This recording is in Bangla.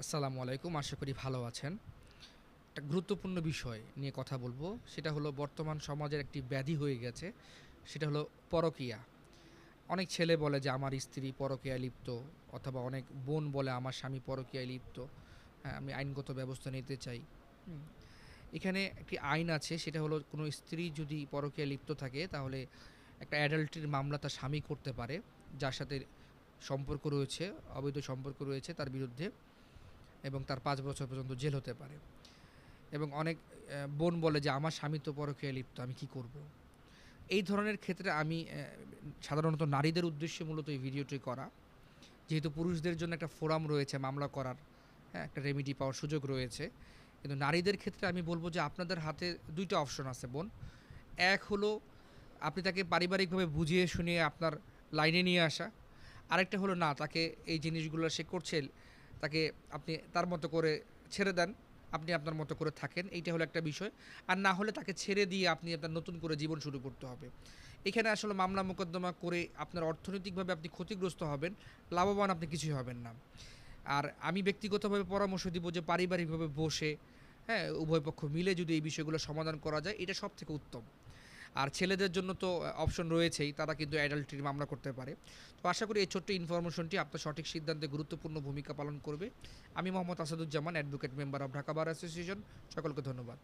আসসালামু আলাইকুম। আশা করি ভালো আছেন। একটা গুরুত্বপূর্ণ বিষয় নিয়ে কথা বলব। সেটা হলো বর্তমান সমাজের একটি ব্যাধি হয়ে গেছে। সেটা হলো পরকীয়া। অনেক ছেলে বলে যে আমার স্ত্রী পরকীয়ায় লিপ্ত অথবা অনেক বোন বলে আমার স্বামী পরকীয়ায় লিপ্ত। হ্যাঁ, আমি আইনগত ব্যবস্থা নিতে চাই। হুম? এখানে একটি আইন আছে সেটা হলো কোনো স্ত্রী যদি পরকীয়ায় লিপ্ত থাকে তাহলে একটা অ্যাডাল্টারির মামলা তার স্বামী করতে পারে। যার সাথে সম্পর্ক রয়েছে, অবৈধ সম্পর্ক রয়েছে তার বিরুদ্ধে এবং তার ৫ বছর পর্যন্ত জেল হতে পারে। এবং অনেক বোন বলে যে আমার স্বামী তো পরকীয়ায় লিপ্ত, আমি কি করব? এই ধরনের ক্ষেত্রে আমি সাধারণত নারীদের উদ্দেশ্যে মূলত এই ভিডিওটি করা। যেহেতু পুরুষদের জন্য একটা ফোরাম রয়েছে মামলা করার, হ্যাঁ? একটা রেমেডি পাওয়ার সুযোগ রয়েছে। কিন্তু নারীদের ক্ষেত্রে আমি বলব যে আপনাদের হাতে ২ টা অপশন আছে বোন। এক হলো আপনি তাকে পারিবারিকভাবে বুঝিয়ে শুনিয়ে আপনার লাইনে নিয়ে আসা। আরেকটা হলো না তাকে এই জিনিসগুলো সে করছে, তাকে আপনি তার মতো করে ছেড়ে দেন। আপনি আপনার মতো করে থাকেন। এইটা হলো একটা বিষয়। আর না হলে তাকে ছেড়ে দিয়ে আপনি আপনার নতুন করে জীবন শুরু করতে হবে। এখানে আসলে মামলা মোকদ্দমা করে আপনার অর্থনৈতিকভাবে আপনি ক্ষতিগ্রস্ত হবেন। লাভবান আপনি কিছুই হবেন না। আর আমি ব্যক্তিগতভাবে পরামর্শ দিব যে পারিবারিকভাবে বসে, হ্যাঁ? উভয় পক্ষ মিলে যদি এই বিষয়গুলো সমাধান করা যায় এটা সবথেকে উত্তম। আর ছেলেদের জন্য তো অপশন রয়েছেই। তারা কিন্তু অ্যাডাল্টারি মামলা করতে পারে। তো আশা করি এই ছোট্ট ইনফরমেশনটি আপনার সঠিক সিদ্ধান্তে গুরুত্বপূর্ণ ভূমিকা পালন করবে। আমি Mohammad Asaduzzaman, advocate member of Dhaka bar association. সকলকে ধন্যবাদ।